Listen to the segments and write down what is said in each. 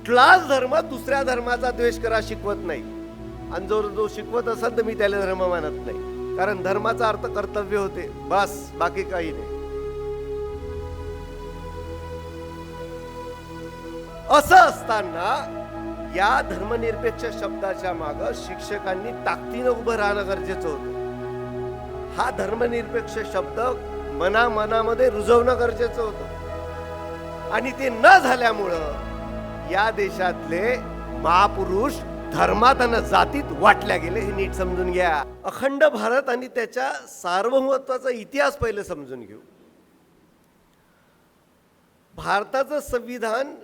कुठलाच धर्म दुसऱ्या धर्माचा द्वेष करा शिकवत नाही, आणि जो शिकवत असेल तर मी त्याला धर्म मानत नाही, कारण धर्माचा अर्थ कर्तव्य होते, बस, बाकी काही नाही. असं असताना या धर्मनिरपेक्ष शब्दाच्या माग शिक्षकांनी ताकदीनं उभं राहणं गरजेचं होतं. हा धर्मनिरपेक्ष शब्द मनामध्ये रुजवणं गरजेचं होतं, आणि ते न झाल्यामुळं या देशातले महापुरुष धर्मात आणि जातीत वाटल्या गेले. हे नीट समजून घ्या. अखंड भारत आणि त्याच्या सार्वभौमत्वाचा इतिहास पहिले समजून घेऊ. भारताचं संविधान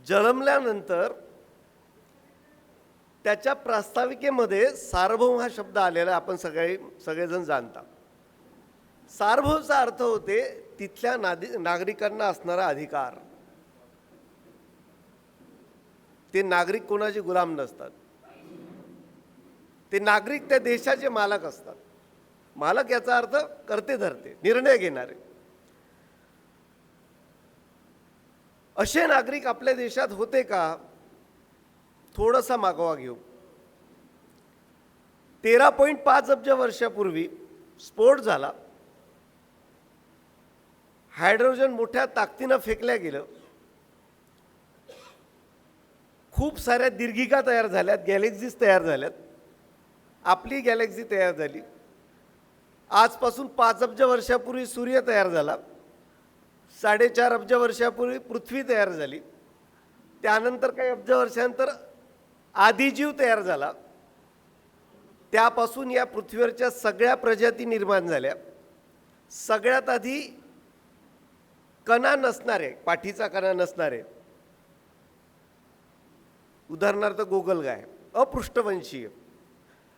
जन्मल्यानंतर त्याच्या प्रास्ताविकेमध्ये सार्वभौम हा शब्द आलेला आपण सगळेजण जाणता. सार्वभौमचा अर्थ होते तिथल्या नागरिकांना असणारा अधिकार. ते नागरिक कोणाचे गुलाम नसतात, ते नागरिक त्या देशाचे मालक असतात. मालक याचा अर्थ करते धरते, निर्णय घेणारे. असे नागरिक आपल्या देशात होते का? थोडासा मागोवा घेऊ. 13.5 अब्ज वर्षापूर्वी स्फोट झाला. हायड्रोजन मोठ्या ताकदीनं फेकल्या गेलं. खूप साऱ्या दीर्घिका तयार झाल्यात, गॅलेक्सीज तयार झाल्यात. आपली गॅलेक्सी तयार झाली. आजपासून 5 अब्ज वर्षापूर्वी सूर्य तयार झाला. 4.5 अब्ज वर्षापूर्वी पृथ्वी तयार झाली. त्यानंतर काही अब्ज वर्षांतर आदिजीव तयार झाला. त्यापासून या पृथ्वीवरच्या सगळ्या प्रजाती निर्माण झाल्या. सगळ्यात आधी कणा नसणारे, पाठीचा कणा नसणारे, उदाहरणार्थ गोगलगाय, अपृष्ठवंशीय.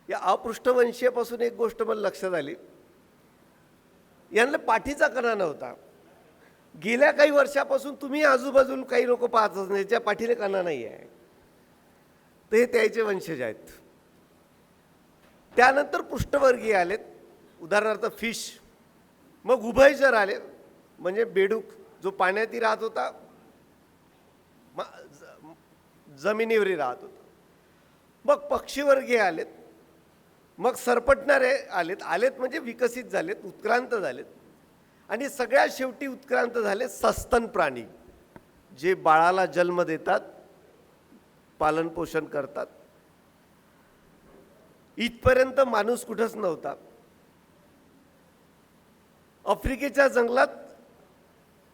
या अपृष्ठवंशीयपासून एक गोष्ट मला लक्षात आली, यांना पाठीचा कणा नव्हता. गेल्या काही वर्षापासून तुम्ही आजूबाजूला काही लोक पाहत असणार याच्या पाठीला कणा नाही आहे, तर हे त्याचे वंशज आहेत. त्यानंतर पृष्ठवर्गीय आलेत, उदाहरणार्थ फिश. मग उभयचर आले, म्हणजे बेडूक जो पाण्यातही राहत होता, जमिनीवरही राहत होता. मग पक्षीवर्गीय आलेत. मग सरपटणारे आलेत म्हणजे विकसित झालेत, उत्क्रांत झालेत. आणि सगळ्यात शेवटी उत्क्रांत झाले सस्तन प्राणी, जे बाळाला जन्म देतात, पालनपोषण करतात. इथपर्यंत माणूस कुठंच नव्हता. आफ्रिकेच्या जंगलात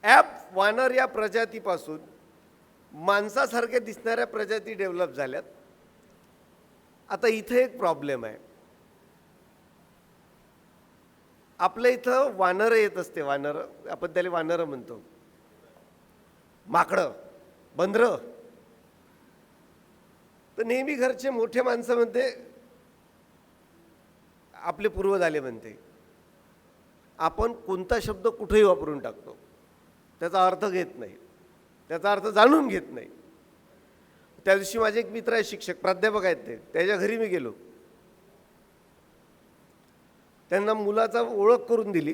ॲप वानर या प्रजातीपासून माणसासारख्या दिसणाऱ्या प्रजाती डेव्हलप झाल्यात. आता इथे एक प्रॉब्लेम आहे. आपल्या इथं वानरं येत असते, वानरं, आपण त्याला वानरं म्हणतो, माकडं, बंदरं. तर नेहमी घरचे मोठे माणसं म्हणते आपले पूर्वज आले म्हणते. आपण कोणता शब्द कुठेही वापरून टाकतो, त्याचा अर्थ घेत नाही, त्याचा अर्थ जाणून घेत नाही. त्या दिवशी माझे एक मित्र आहे, शिक्षक, प्राध्यापक आहेत, त्याच्या घरी मी गेलो. त्यांना मुलाचा ओळख करून दिली.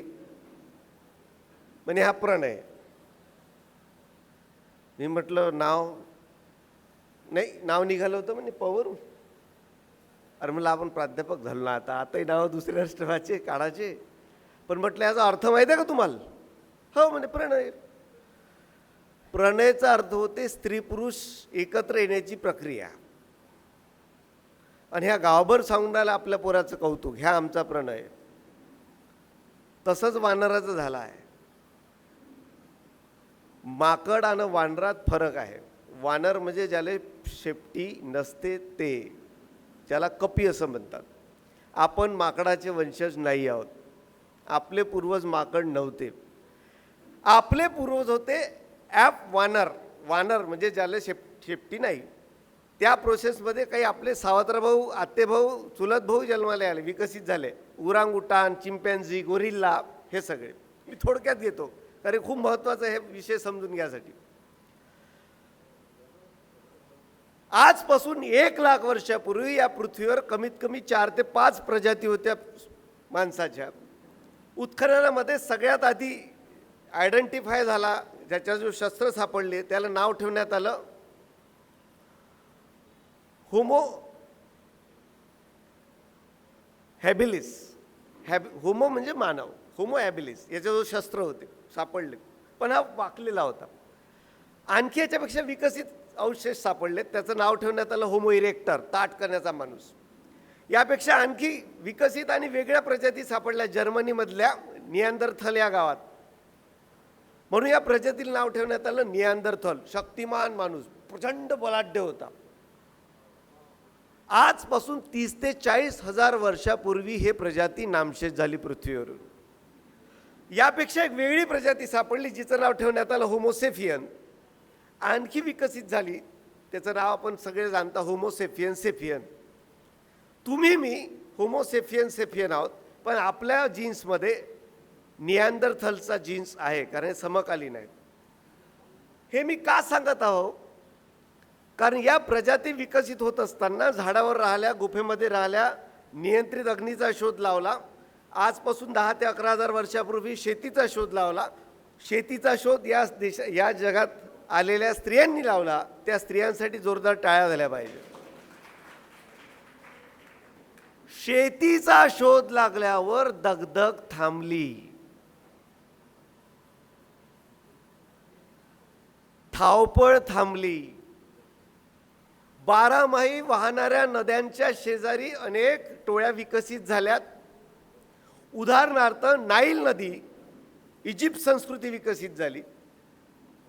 म्हणे हा प्रणय. मी म्हटलं नाव नाही, नाव निघालं होतं म्हणे पवर. अरे म्हणलं आपण प्राध्यापक झालो ना, आताही नाव दुसऱ्या राष्ट्रवाचे काढायचे. पण म्हटलं याचा अर्थ माहिती आहे का तुम्हाला? हो म्हणे प्रणय. प्रणयचा अर्थ होते स्त्री पुरुष एकत्र येण्याची प्रक्रिया. आणि ह्या गावभर सांगून आपल्या पोराचं कौतुक, ह्या आमचा प्रणय. तसंच वानराचं झालं आहे. माकड आणि वानरात फरक आहे. वानर म्हणजे ज्याला शेपटी नसते, ते ज्याला कपी असं म्हणतात. आपण माकडाचे वंशज नाही आहोत. आपले पूर्वज माकड नव्हते. आपले पूर्वज होते ॲप वानर. वानर म्हणजे ज्याला शेपटी नाही. त्या प्रोसेसमध्ये काही आपले सावत्र भाऊ, आत्ते भाऊ, चुलत भाऊ जन्माला आले, विकसित झाले. उरांगुटान, चिंपॅन्झी, गोरिल्ला, हे सगळे मी थोडक्यात घेतो, कारण खूप महत्त्वाचा हे विषय समजून घ्यासाठी. आजपासून 1 लाख वर्षापूर्वी या पृथ्वीवर कमीत कमी 4 ते 5 प्रजाती होत्या माणसाच्या. उत्खननामध्ये सगळ्यात आधी आयडेंटिफाय झाला ज्याच्या जो शस्त्र सापडले त्याला नाव ठेवण्यात आलं होमो हॅबिलिस. होमो म्हणजे मानव, होमो हॅबिलिस याचे जो शस्त्र होते सापडले, पण हा वाकलेला होता. आणखी याच्यापेक्षा विकसित अवशेष सापडले, त्याचं नाव ठेवण्यात आलं होमो इरेक्टर, ताट करण्याचा माणूस. यापेक्षा आणखी विकसित आणि वेगळ्या प्रजाती सापडल्या जर्मनीमधल्या निअँडरथल या गावात, म्हणून या प्रजातीला नाव ठेवण्यात आलं निअँडरथल. शक्तिमान माणूस, प्रचंड बलाढ्य होता. आजपासून 30 ते 40 हजार वर्षापूर्वी हे प्रजाती नामशेष झाली पृथ्वीवरून. यापेक्षा एक वेगळी प्रजाती सापडली जिचं नाव ठेवण्यात आलं होमोसेफियन. आणखी विकसित झाली, त्याचं नाव आपण सगळे जाणता होमोसेफियन सेफियन. तुम्ही मी होमोसेफियन सेफियन आहोत, पण आपल्या जीन्समध्ये निअँडरथलचा जीन्स आहे, कारण हे समकालीन आहेत. हे मी का सांगत आहो, कारण या प्रजाती विकसित होत असताना झाडावर राहिल्या, गुफेमध्ये राहिल्या, नियंत्रित अग्नीचा शोध लावला. आजपासून 10 ते 11 हजार वर्षापूर्वी शेतीचा शोध लावला. शेतीचा शोध या जगात आलेल्या स्त्रियांनी लावला. त्या स्त्रियांसाठी जोरदार टाळ्या झाल्या पाहिजे. शेतीचा शोध लागल्यावर दगदग थांबली, धावपळ थांबली. 12माही वाहणाऱ्या नद्यांच्या शेजारी अनेक टोळ्या विकसित झाल्यात. उदाहरणार्थ नाईल नदी, इजिप्त संस्कृती विकसित झाली.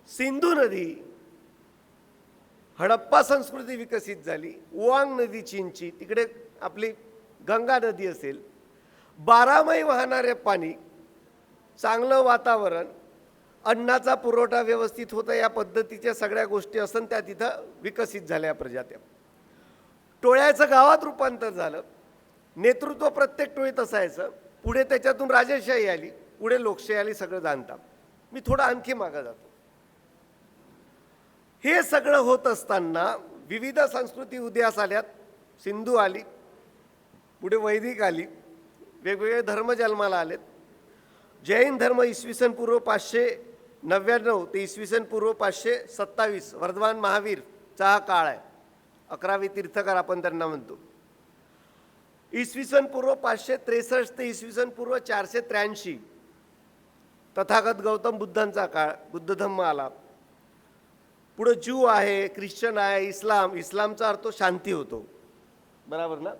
सिंधू नदी, हडप्पा संस्कृती विकसित झाली. ओआंग नदी चीनची, तिकडे आपली गंगा नदी असेल. 12माही वाहणारे पाणी, चांगलं वातावरण, अन्नाचा पुरवठा व्यवस्थित होता, या पद्धतीच्या सगळ्या गोष्टी असन त्या तिथं विकसित झाल्या प्रजात्या. टोळ्याचं गावात रूपांतर झालं. नेतृत्व प्रत्येक टोळीत असायचं. पुढे त्याच्यातून राजेशाही आली, पुढे लोकशाही आली, सगळं जाणता. मी थोडं आणखी मागं जातो. हे सगळं होत असताना विविध संस्कृती उदयास आल्यात. सिंधू आली, पुढे वैदिक आली, वेगवेगळे धर्म जन्माला आलेत. जैन धर्म इसवी सन पूर्व 599 ते इसवी सन पूर्व 527 वर्धमान महावीरचा हा काळ आहे. 11वे तीर्थकर आपण त्यांना म्हणतो. इसवी सन पूर्व 563 ते इसवी सन पूर्व 483 तथागत गौतम बुद्धांचा काळ, बुद्ध धम्म आला. पुढे ज्यू आहे, ख्रिश्चन आहे, इस्लाम. इस्लामचा अर्थ शांती होतो, बरोबर ना?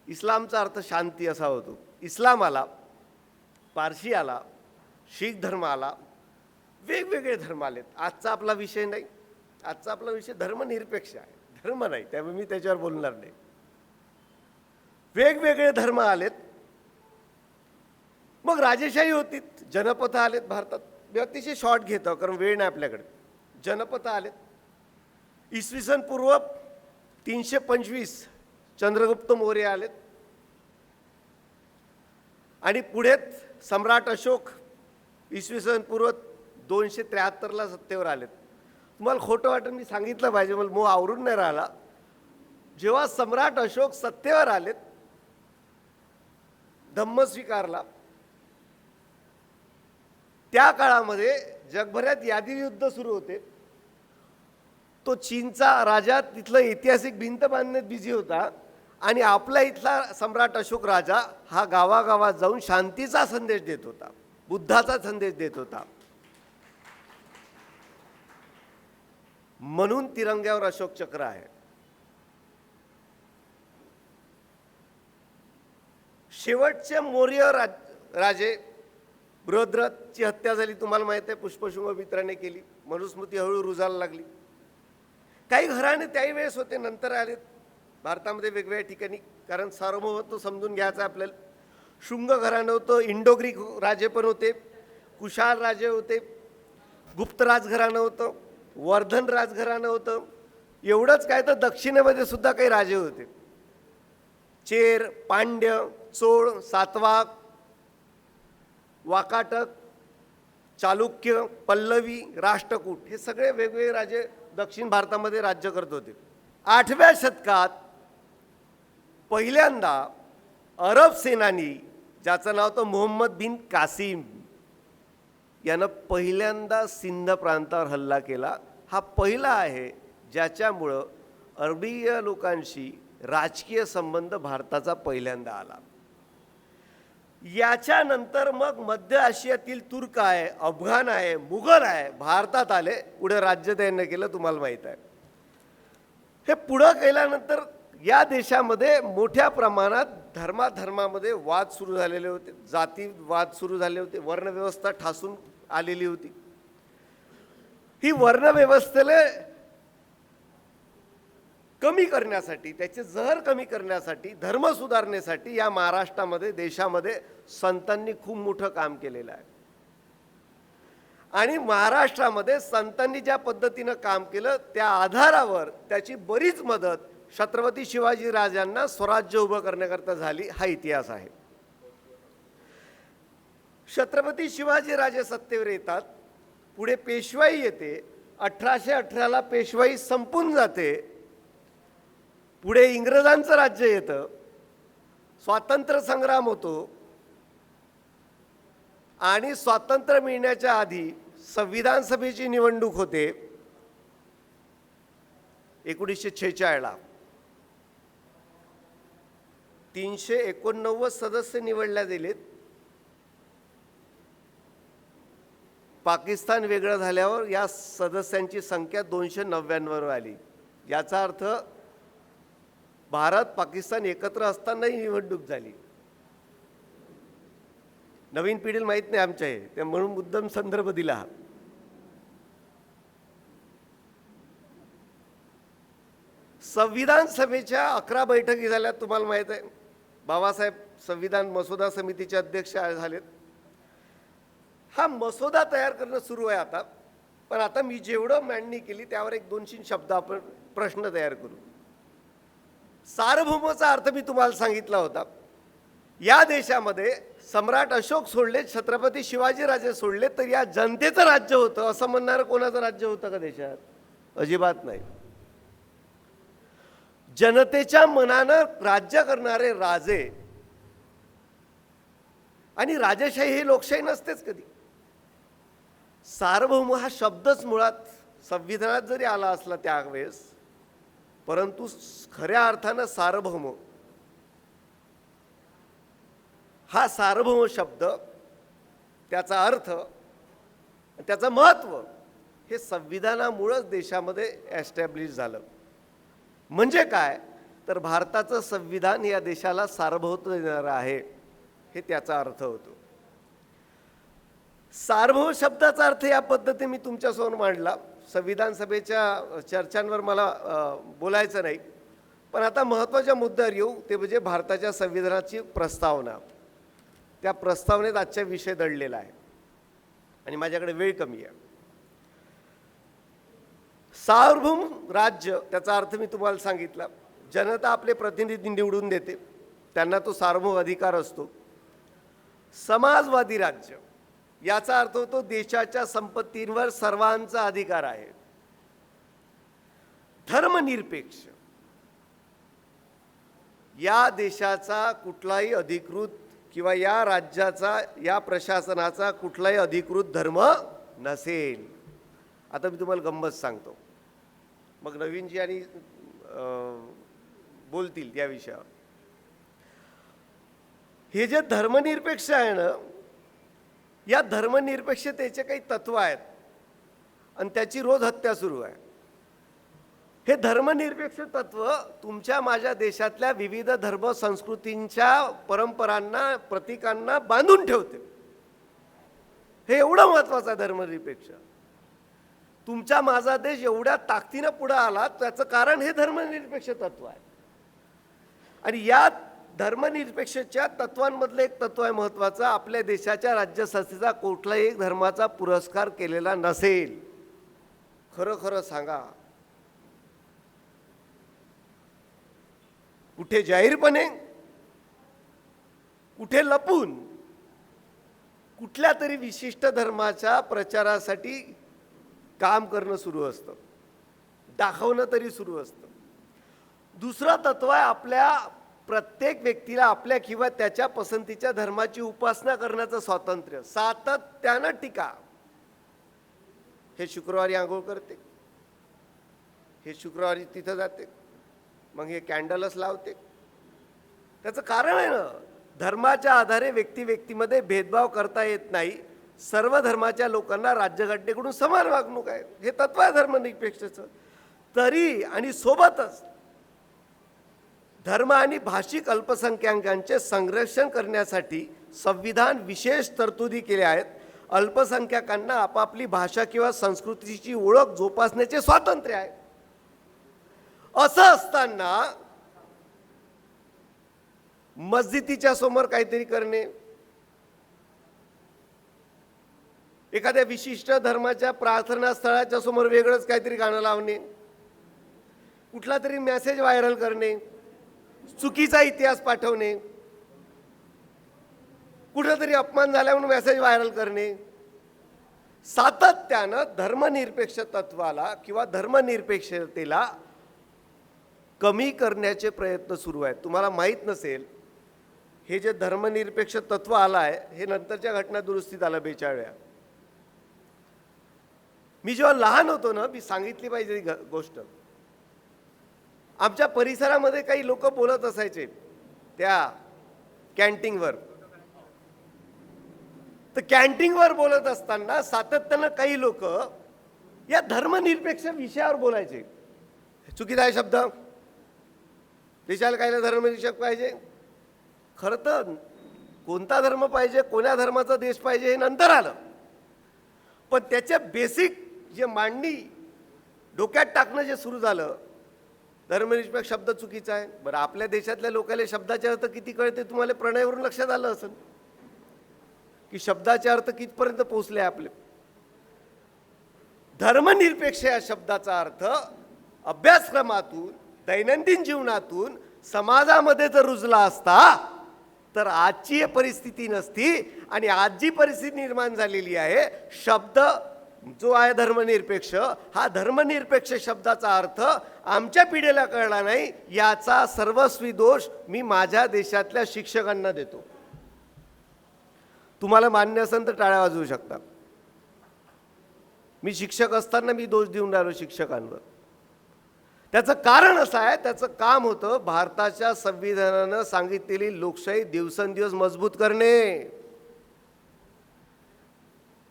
इस्लामचा अर्थ शांती असा होतो. इस्लाम आला, पारशी आला, शीख धर्म आला, वेगवेगळे धर्म आलेत. आजचा आपला विषय नाही. आजचा आपला विषय धर्मनिरपेक्ष आहे, धर्म नाही, त्यामुळे मी त्याच्यावर बोलणार नाही. वेगवेगळे धर्म आलेत. मग राजेशाही होती, जनपथ आलेत भारतात. मी अतिशय शॉर्ट घेतो कारण वेळ नाही आपल्याकडे. जनपथ आलेत. इसवी सन पूर्व 325 चंद्रगुप्त मौर्य आलेत. आणि पुढेत सम्राट अशोक इसवी सन पूर्व 273 सत्तेवर आलेत. तुम्हाला खोटं वाटून मी सांगितलं पाहिजे, मला मोह आवरून नाही राहिला. जेव्हा सम्राट अशोक सत्तेवर आलेत, धम्म स्वीकारला, त्या काळामध्ये जगभरात यादी युद्ध सुरू होते. तो चीनचा राजा तिथलं ऐतिहासिक भिंत बांधण्यात बिझी होता आणि आपला इथला सम्राट अशोक राजा हा गावागावात जाऊन शांतीचा संदेश देत होता, बुद्धाचा संदेश देत होता. म्हणून तिरंग्यावर अशोक चक्र आहे. शेवटचे मौर्य राजे बृहद्रथची हत्या झाली, तुम्हाला माहिती आहे. पुष्पशुंग मित्राने केली. मनुस्मृती हळूहळू रुजायला लागली. काही घराणे त्याही वेळेस होते, नंतर आलेत भारतामध्ये वेगवेगळ्या ठिकाणी, कारण सार्वभौमत्व समजून घ्यायचं आपल्याला. शुंग घराणं होतं, इंडो ग्रीक राजे पण होते, कुशाल राजे होते, गुप्त राजघराणं होतं, वर्धन राजघराणं होतं. एवढंच काय तर दक्षिणेमध्ये सुद्धा काही राजे होते. चेर, पांड्य, चोळ, सातवाक, वाकाटक, चालुक्य, पल्लवी, राष्ट्रकूट हे सगळे वेगवेगळे राजे दक्षिण भारतामध्ये राज्य करत होते. 8व्या शतकात पहिल्यांदा अरब सेनानी, ज्याचं नाव होतं मोहम्मद बिन कासिम, यानं पहिल्यांदा सिंध प्रांतावर हल्ला केला. हा पहिला आहे ज्याच्यामुळं अरबीय लोकांशी राजकीय संबंध भारताचा पहिल्यांदा आला. याच्यानंतर मग मध्य आशियातील तुर्क आहे, अफगाण आहे, मुघल आहे, भारतात आले. पुढे राज्य त्यांनी केलं, तुम्हाला माहीत आहे. हे पुढं केल्यानंतर या देशामध्ये मोठ्या प्रमाणात धर्मामध्ये वाद सुरू झालेले होते, जाती वाद सुरू झाले होते, वर्णव्यवस्था ठासून आलेली होती. ही वर्णव्यवस्थेला कमी करण्यासाठी, त्याचे जहर कमी करण्यासाठी, धर्म सुधारण्यासाठी या महाराष्ट्रामध्ये, देशामध्ये संतांनी खूप मोठं काम केलेलं आहे. आणि महाराष्ट्रामध्ये संतांनी ज्या पद्धतीनं काम केलं त्या आधारावर त्याची बरीच मदत छत्रपती शिवाजी राजांना स्वराज्य उभं करण्याकरता झाली, हा इतिहास आहे. छत्रपती शिवाजी राजे सत्तेवर येतात, पुढे पेशवाई येते, 1818ला पेशवाई संपून जाते, पुढे इंग्रजांचं राज्य येतं, स्वातंत्र्य संग्राम होतो आणि स्वातंत्र्य मिळण्याच्या आधी संविधान सभेची निवडणूक होते 1946ला. 389 सदस्य निवडले गेलेत. पाकिस्तान वेगळं झाल्यावर या सदस्यांची संख्या 299 आली. याचा अर्थ भारत पाकिस्तान एकत्र असतानाही निवडणूक झाली. नवीन पिढीला माहीत नाही आमच्या हे, त्या म्हणून मुद्दाम संदर्भ दिला. संविधान सभेच्या 11 बैठकी झाल्या, तुम्हाला माहीत आहे. बाबासाहेब संविधान मसुदा समितीचे अध्यक्ष झालेत. हा मसुदा तयार करणं सुरू आहे आता. पण आता मी जेवढं मांडणी केली त्यावर एक 2-3 शब्द आपण प्रश्न तयार करू. सार्वभौमाचा अर्थ मी तुम्हाला सांगितला होता. या देशामध्ये सम्राट अशोक सोडले, छत्रपती शिवाजीराजे सोडले तर या जनतेचं राज्य होतं. असं म्हणणारं कोणाचं राज्य होतं का देशात? अजिबात नाही. जनतेच्या मनानं राज्य करणारे राजे. आणि राजेशाही ही लोकशाही नसतेच कधी. सार्वभौम हा शब्दच मुळात संविधानात जरी आला असला त्यावेळेस, परंतु खऱ्या अर्थानं सार्वभौम हा सार्वभौम शब्द, त्याचा अर्थ, त्याचं महत्त्व हे संविधानामुळेच देशामध्ये एस्टॅब्लिश झालं. म्हणजे काय तर भारताचं संविधान या देशाला सार्वभौमत्व देणारं आहे, हे त्याचा अर्थ होतो. सार्वभौम शब्दाचा अर्थ या पद्धतीने मी तुमच्यासमोर मांडला. संविधान सभेच्या चर्चांवर मला बोलायचं नाही, पण आता महत्त्वाच्या मुद्द्यावर येऊ, ते म्हणजे भारताच्या संविधानाची प्रस्तावना. त्या प्रस्तावनेत आजचा विषय दडलेला आहे आणि माझ्याकडे वेळ कमी आहे. सार्वभौम राज्य, त्याचा अर्थ मी तुम्हाला सांगितला. जनता आपले प्रतिनिधी निवडून देते, त्यांना तो सार्वभौम अधिकार असतो. समाजवादी राज्य, याचा अर्थ होतो देशाच्या संपत्तींवर सर्वांचा अधिकार आहे. धर्मनिरपेक्ष, या देशाचा कुठलाही अधिकृत किंवा या राज्याचा, या प्रशासनाचा कुठलाही अधिकृत धर्म नसेल. आता मी तुम्हाला गंमत सांगतो, मग नवीनजी आणि बोलतील या विषयावर. हे जे धर्मनिरपेक्ष आहे ना, या धर्मनिरपेक्षतेचे काही तत्व आहेत आणि त्याची रोज हत्या सुरू आहे. हे धर्मनिरपेक्ष तत्व तुमच्या माझ्या देशातल्या विविध धर्म संस्कृतींच्या परंपरांना, प्रतीकांना बांधून ठेवते. हे एवढं महत्त्वाचं आहे धर्मनिरपेक्ष. तुमचा माझा देश एवढ्या ताकदीनं पुढे आला त्याचं कारण हे धर्मनिरपेक्ष तत्व आहे. आणि या धर्मनिरपेक्षच्या तत्वांमधलं एक तत्व आहे महत्त्वाचं, आपल्या देशाच्या राज्यसंस्थेचा कुठलाही एक धर्माचा पुरस्कार केलेला नसेल. खरं खरं सांगा, कुठे जाहीरपणे, कुठे लपून, कुठल्या तरी विशिष्ट धर्माच्या प्रचारासाठी काम करणं सुरू असतं, दाखवणं तरी सुरू असतं. दुसरं तत्व आहे आपल्या प्रत्येक व्यक्तीला आपल्या किंवा त्याच्या पसंतीच्या धर्माची उपासना करण्याचं स्वातंत्र्य. सातत्यानं टीका, हे शुक्रवारी आंघोळ करते, हे शुक्रवारी तिथं जाते, मग हे कॅन्डलच लावते. त्याचं कारण आहे ना, धर्माच्या आधारे व्यक्तीमध्ये भेदभाव करता येत नाही. सर्व धर्माच्या लोकांना राज्यघटनेकडून समान वागणूक आहे, हे तत्व आहे धर्मनिरपेक्षतेचं. तरी आणि सोबतच धर्म आणि भाषिक अल्पसंख्याकांचे संरक्षण करण्यासाठी संविधान विशेष तरतुदी केल्या आहेत. अल्पसंख्याकांना आपापली भाषा किंवा संस्कृतीची ओळख जोपासण्याचे स्वातंत्र्य आहे. असं असताना मस्जिदीच्या समोर काहीतरी करणे, एखाद्या विशिष्ट धर्माच्या प्रार्थना स्थळाच्या समोर वेगळंच काहीतरी गाणं लावणे, कुठला तरी मेसेज व्हायरल करणे, चुकीचा इतिहास पाठवणे, कुठेतरी अपमान झाला म्हणून मेसेज व्हायरल करणे, सातत्यानं धर्मनिरपेक्ष तत्वाला किंवा धर्मनिरपेक्षतेला कमी करण्याचे प्रयत्न सुरू आहेत. तुम्हाला माहीत नसेल, हे जे धर्मनिरपेक्ष तत्व आलं आहे हे नंतरच्या घटना दुरुस्तीत आलं 42. मी जेव्हा लहान होतो ना, मी सांगितली पाहिजे ही गोष्ट. आमच्या परिसरामध्ये काही लोक बोलत असायचे त्या कॅन्टीनवर. तर कॅन्टीनवर बोलत असताना सातत्यानं काही लोक या धर्मनिरपेक्ष विषयावर बोलायचे. चुकीचा आहे शब्द, देशाला कायला धर्मनिरपेक्ष पाहिजे. खरं तर कोणता धर्म पाहिजे, कोण्या धर्माचा देश पाहिजे हे नंतर आलं, पण त्याच्या बेसिक जे मांडणी डोक्यात टाकणं जे सुरू झालं, धर्मनिरपेक्ष शब्द चुकीचा आहे. बरं, आपल्या देशातल्या लोकांना शब्दाचे अर्थ किती कळते तुम्हाला प्रणयवरून लक्षात आलं असेल की शब्दाचे अर्थ कितपर्यंत पोहोचले आपले. धर्मनिरपेक्ष या शब्दाचा अर्थ अभ्यासक्रमातून, दैनंदिन जीवनातून, समाजामध्ये जर रुजला असता तर आजची परिस्थिती नसती. आणि आज जी परिस्थिती निर्माण झालेली आहे, शब्द जो आहे धर्मनिरपेक्ष, हा धर्मनिरपेक्ष शब्दाचा अर्थ आमच्या पिढीला कळला नाही, याचा सर्वस्वी दोष मी माझ्या देशातल्या शिक्षकांना देतो. तुम्हाला मान्य असेल तर टाळ्या वाजवू शकता. मी शिक्षक असताना मी दोष देऊन राहिलो शिक्षकांवर. त्याचं कारण असं आहे, त्याचं काम होतं भारताच्या संविधानानं सांगितलेली लोकशाही दिवसेंदिवस मजबूत करणे.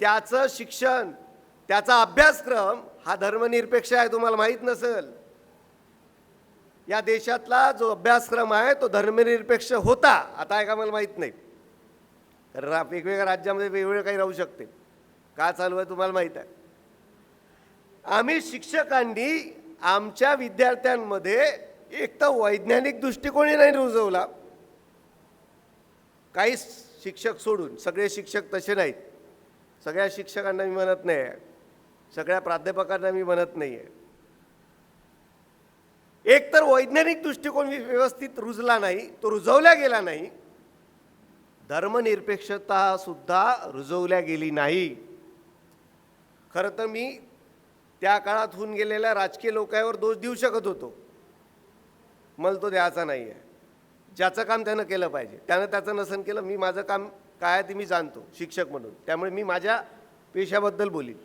त्याचं शिक्षण, त्याचा अभ्यासक्रम हा धर्मनिरपेक्ष आहे. तुम्हाला माहीत नसेल, या देशातला जो अभ्यासक्रम आहे तो धर्मनिरपेक्ष होता. आता आहे का मला माहीत नाही, वेगवेगळ्या राज्यामध्ये वेगवेगळं काही राहू शकते. का चालू आहे तुम्हाला माहीत आहे. आम्ही शिक्षकांनी आमच्या विद्यार्थ्यांमध्ये एक तर वैज्ञानिक दृष्टिकोनही नाही रुजवला. काही शिक्षक सोडून सगळे शिक्षक तसे नाहीत. सगळ्या शिक्षकांना मी म्हणत नाही आहे, सगळ्या प्राध्यापकांना मी म्हणत नाही आहे. एक तर वैज्ञानिक दृष्टिकोन व्यवस्थित रुजला नाही, तो रुजवला गेला नाही. धर्मनिरपेक्षता सुद्धा रुजवल्या गेली नाही. खरं तर मी त्या काळात होऊन गेलेल्या राजकीय लोकांवर दोष देऊ शकत होतो, मला तो द्यायचा नाही आहे. ज्याचं काम त्यानं केलं पाहिजे, त्यानं त्याचं नसन केलं. मी माझं काम काय आहे ते मी जाणतो शिक्षक म्हणून, त्यामुळे मी माझ्या पेशाबद्दल बोलीन.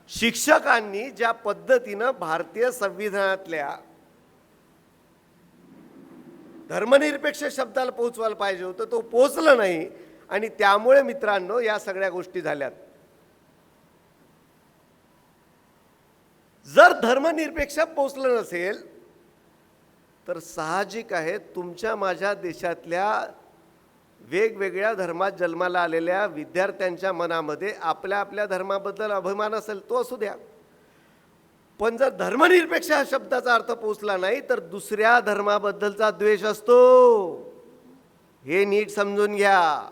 शिक्षकांनी ज्या पद्धतीनं भारतीय संविधानातल्या धर्मनिरपेक्ष शब्दाला पोहोचवायला पाहिजे होतं, तो पोहोचलं नाही. आणि त्यामुळे मित्रांनो या सगळ्या गोष्टी झाल्यात. जर धर्मनिरपेक्ष पोहोचलं नसेल तर साहजिक आहे तुमच्या माझ्या देशातल्या वेगवेगळ्या धर्मात जन्माला आलेल्या विद्यार्थ्यांच्या मनामध्ये आपल्या आपल्या धर्माबद्दल अभिमान असेल, तो असू द्या. पण जर धर्मनिरपेक्ष हा शब्दाचा अर्थ पोहोचला नाही तर दुसऱ्या धर्माबद्दलचा द्वेष असतो. हे नीट समजून घ्या.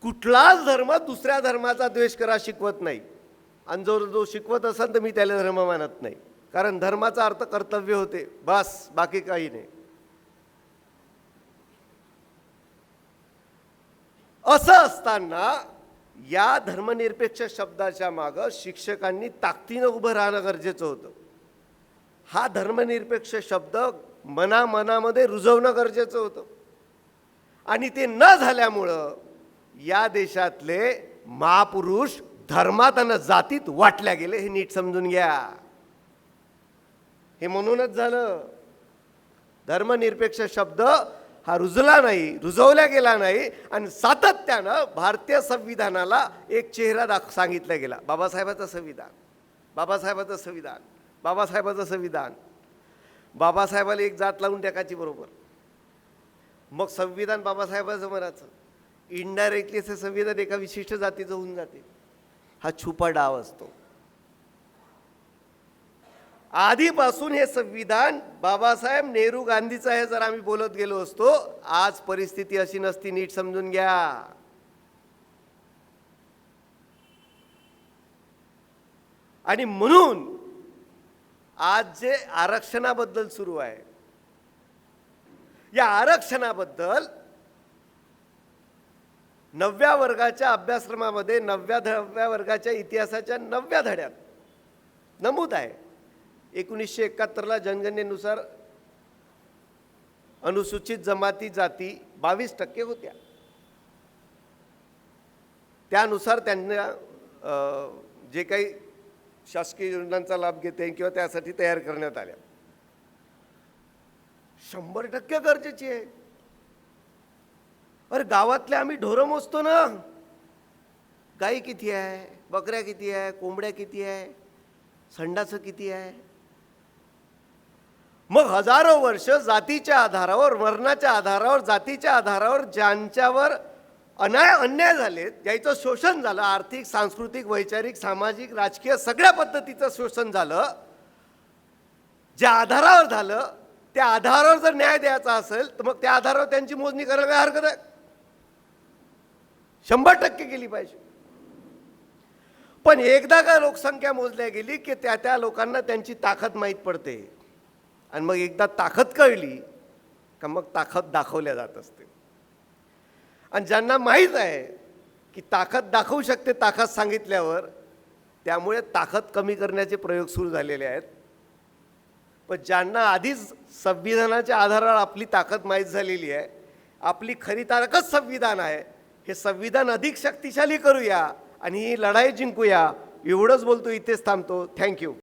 कुठलाच धर्म दुसऱ्या धर्माचा द्वेष करा शिकवत नाही. आणि जो शिकवत असेल तर मी त्याला धर्म मानत नाही. कारण धर्माचा अर्थ कर्तव्य होते, बस, बाकी काही नाही. असं असताना या धर्मनिरपेक्ष शब्दाच्या मागं शिक्षकांनी ताकदीनं उभं राहणं गरजेचं होतं. हा धर्मनिरपेक्ष शब्द मनामध्ये रुजवणं गरजेचं होतं. आणि ते न झाल्यामुळं या देशातले महापुरुष धर्मात आणि जातीत वाटल्या गेले, हे नीट समजून घ्या. हे म्हणूनच झालं. धर्मनिरपेक्ष शब्द हा रुजला नाही, रुजवला गेला नाही आणि सातत्यानं भारतीय संविधानाला एक चेहरा सांगितला गेला. बाबासाहेबांचं संविधान, बाबासाहेबांचं संविधान, बाबासाहेबांचं संविधान. बाबासाहेबाला एक जात लावून टाकायची बरोबर, मग संविधान बाबासाहेबाचं म्हणायचं. इनडायरेक्टली असं संविधान एका विशिष्ट जातीचं होऊन जाते. हा छुपा डाव असतो. आधीपासून हे संविधान बाबासाहेब, नेहरू, गांधीचं आहे. जर आम्ही बोलत गेलो असतो, आज परिस्थिती अशी नसती. नीट समजून घ्या. आणि म्हणून आज जे आरक्षणाबद्दल सुरू आहे, या आरक्षणाबद्दल 9व्या वर्गाच्या अभ्यासक्रमामध्ये 9व्या वर्गाच्या इतिहासाच्या 9व्या धड्यात नमूद आहे. 1971ला जनगणनेनुसार अनुसूचित जमाती जाती 22% होत्या. त्यानुसार त्यांना जे काही शासकीय योजनांचा लाभ घेता येईल किंवा त्यासाठी तयार करण्यात आल्या. 100% गरजेची आहे. अरे गावातले आम्ही ढोरं मोजतो ना, गाई किती आहे, बकऱ्या किती आहे, कोंबड्या किती आहे, संडाचं किती आहे. मग हजारो वर्ष जातीच्या आधारावर, वर्णाच्या आधारावर, जातीच्या आधारावर ज्यांच्यावर अन्याय झाले, ज्याचं शोषण झालं, आर्थिक, सांस्कृतिक, वैचारिक, सामाजिक, राजकीय सगळ्या पद्धतीचं शोषण झालं, ज्या आधारावर झालं त्या आधारावर जर न्याय द्यायचा असेल तर मग त्या आधारावर त्यांची मोजणी करायला काय हरकत आहे? 100% केली पाहिजे. पण एकदा का लोकसंख्या मोजल्या गेली की त्या लोकांना त्यांची ताकद माहीत पडते. आणि मग एकदा ताकद कळली का मग ताकद दाखवल्या जात असते. आणि ज्यांना माहीत आहे की ताकद दाखवू शकते ताकद सांगितल्यावर, त्यामुळे ताकद कमी करण्याचे प्रयोग सुरू झालेले आहेत. पण ज्यांना आधीच संविधानाच्या आधारावर आपली ताकद माहीत झालेली आहे, आपली खरी ताकद संविधान आहे, हे संविधान अधिक शक्तिशाली करूया आणि ही लढाई जिंकूया. एवढंच बोलतो, इथेच थांबतो. थँक्यू.